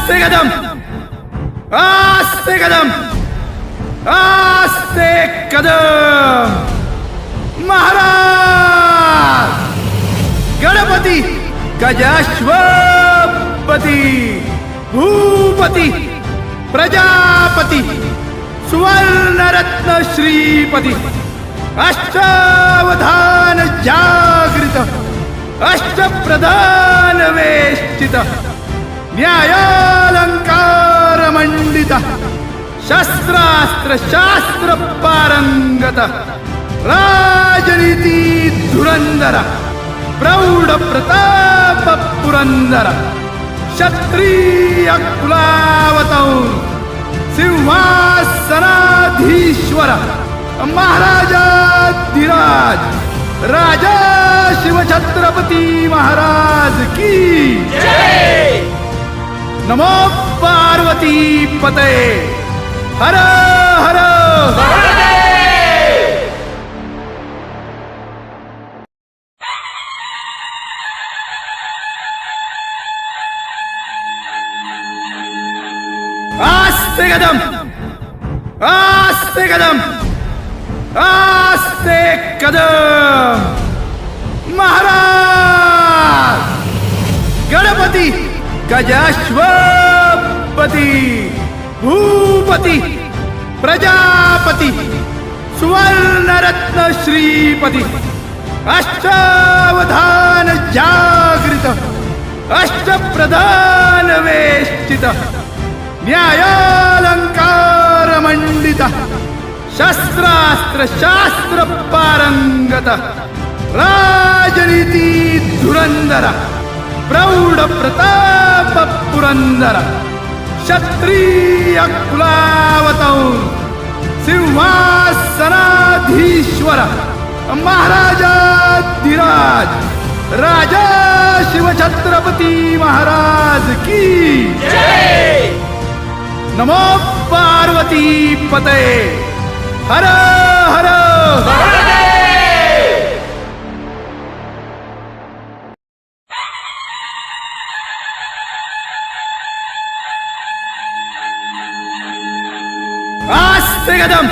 आस्ते कदम, आस्ते कदम, आस्ते कदम. महाराज गणपती गजाश्वपती भूपती प्रजापती सुवर्णरत्न श्रीपती अष्टावधान जागृत अष्टप्रधान वेष्टित न्यायालंकार मंडित शस्त्रास्त्र शास्त्र पारंगत राजनीती धुरंधर प्रौढ प्रताप पुरंदर क्षत्रिय कुलावतौर सिंहासनाधीश्वर महाराजाधिराज राजा शिवछत्रपती महाराज की जय. नमो पार्वती पते हर हर आस्ते कदम, आस्ते कदम, आस्ते कदम. महाराज गणपती गजाश्वपती भूपती प्रजापती सुवर्णरत्न श्रीपती अष्टावधान जागृत अष्टप्रधान वेष्टित न्यायालंकार मंडित शस्त्रास्त्र शास्त्र पारंगत राजनीती धुरंधर प्रौढ प्रताप पुरंदर क्षत्रिय कुलावतौर सिंहासनाधीश्वर महाराजाधिराज राजा शिवछत्रपती महाराज की जय. नमो पार्वती पते हर हर आस्ते कदम,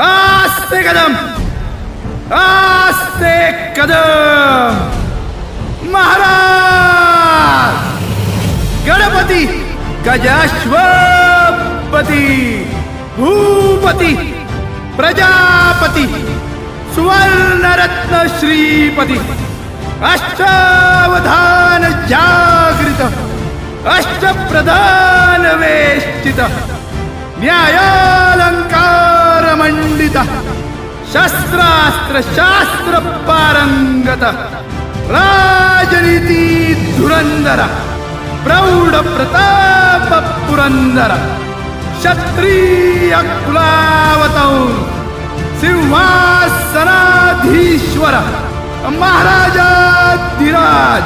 आस्ते कदम, आस्ते कदम. महाराज गणपती गजाश्वपती भूपती प्रजापती सुवर्णरत्न श्रीपती अष्टावधान जागृत अष्टप्रधान वेष्टित न्यायालंकार मंडित शस्त्रास्त्र शास्त्र पारंगत राजनीती धुरंधर प्रौढ प्रताप पुरंदर क्षत्रिय कुलावतौर सिंहासनाधीश्वर महाराजाधिराज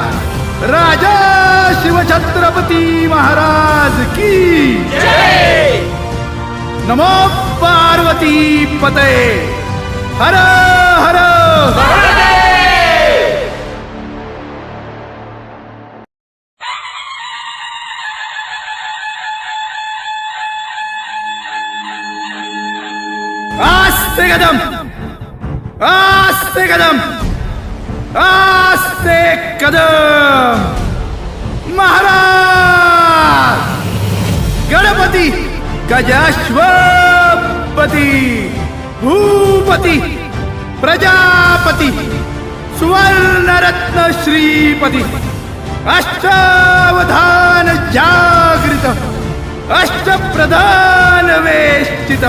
राजा शिवछत्रपती महाराज की जय. नमो पार्वती पते हर हर आस्ते कदम, आस्ते कदम, आस्ते कदम. महाराज गणपती गजाश्वपती भूपती प्रजापती सुवर्णरत्न श्रीपती अष्टावधान जागृत अष्टप्रधान वेष्टित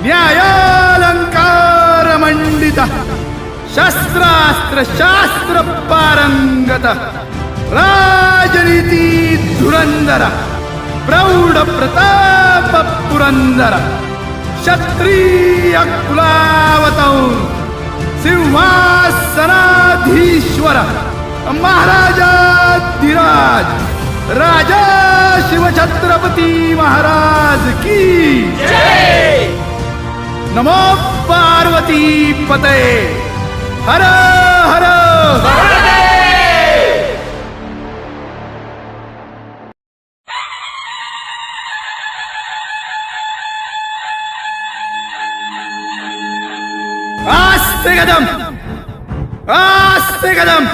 न्यायालंकार मंडित शस्त्रास्त्र शास्त्र पारंगत राजनीती धुरंधर प्रौढ प्रताप पुरंदर क्षत्रिय कुलावतौर सिंहासनाधीश्वर महाराजाधिराज राजा शिवछत्रपती महाराज की जय. नमो पार्वती पते हर हर आस्ते कदम आस्ते कदम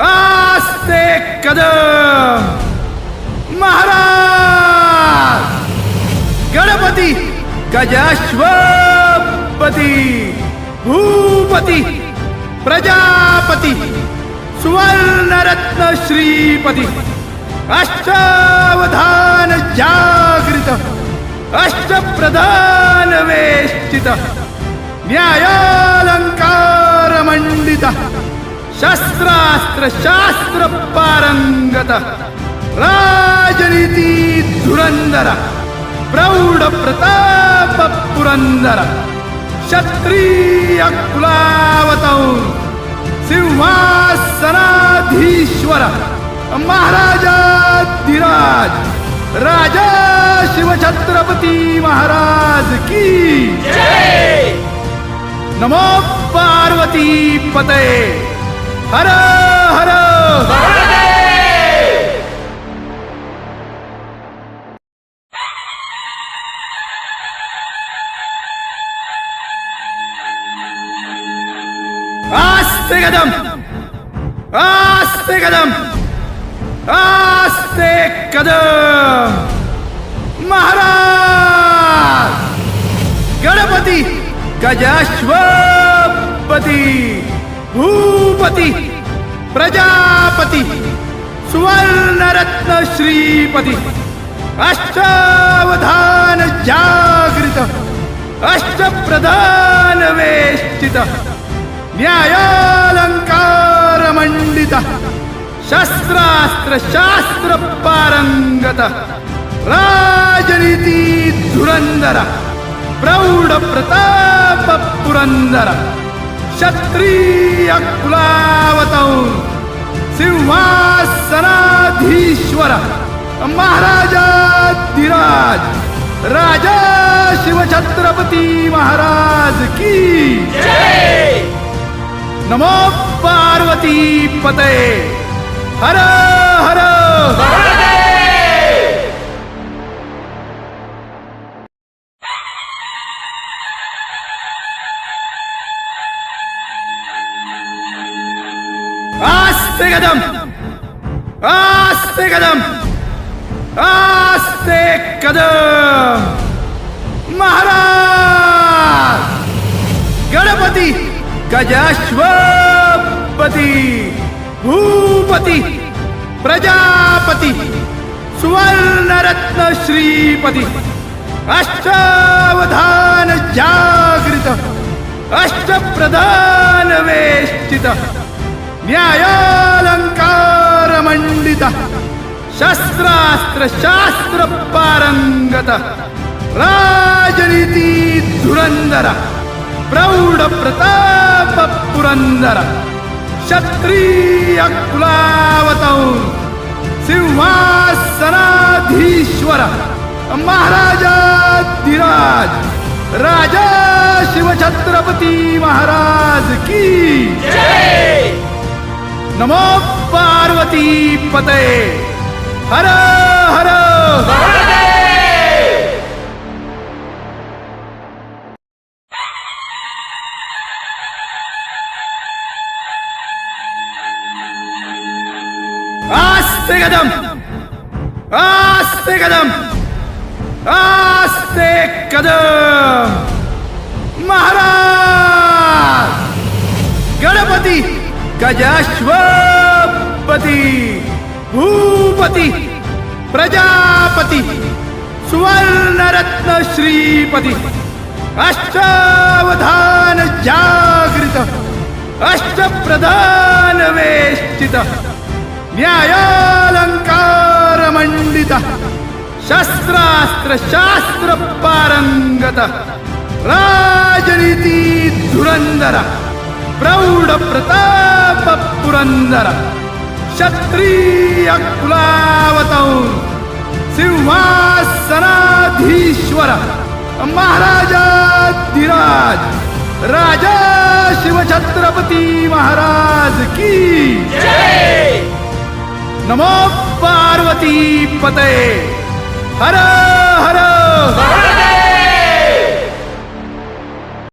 आस्ते कदम महाराज गणपती गजाश्वपती भूपती प्रजापती सुवर्णरत्न श्रीपती अष्टावधान जागृत अष्टप्रधान वेष्टित न्यायालंकार मंडित शस्त्रास्त्र शास्त्र पारंगत राजनीती धुरंधर प्रौढ प्रताप पुरंदर क्षत्रिय कुलावतौर सिंहासनाधीश्वर महाराजाधिराज राजा शिवछत्रपती महाराज की जय। नमो पार्वती पतये हर हर आस्ते कदम आस्ते कदम आस्ते कदम महाराज गणपती गजाश्वपती भूपती प्रजापती सुवर्णरत्न श्रीपती अष्टावधान जागृत अष्टप्रधान वेष्टित न्यायालंकार मंडित शस्त्रास्त्र शास्त्र पारंगत राजनीती धुरंधर प्रौढ प्रताप पुरंदर क्षत्रिय कुलावतौर सिंहासनाधीश्वर महाराजाधिराज राजा शिवछत्रपती महाराज की जय। नमो पार्वती पतये हर हर आस्ते कदम आस्ते कदम आस्ते कदम महाराज गणपती गजाश्वपती भूपती प्रजापती सुवर्णरत्न श्रीपती अष्टावधान जागृत अष्टप्रधान वेष्टित न्यायालंकार मंडित शस्त्रास्त्र शास्त्र पारंगत राजनीती धुरंधर प्रौढ प्रताप पुरंदर क्षत्रिय कुलावतौर सिंहासनाधीश्वर महाराजाधिराज राजा शिवछत्रपती महाराज की जय। नमो पार्वती पतये हर हर आस्ते कदम आस्ते कदम आस्ते कदम महाराज गणपती गजाश्वपती भूपती प्रजापती सुवर्णरत्न श्रीपती अष्टावधान जागृत अष्टप्रधान वेष्टित न्यायालंकार मंडित शस्त्रास्त्र शास्त्र पारंगत राजनीती धुरंधर प्रौढ प्रताप पुरंदर क्षत्रिय कुलावतौर सिंहासनाधीश्वर महाराजाधिराज राजा शिवछत्रपती महाराज की जय। नमो पार्वती पतये हर हर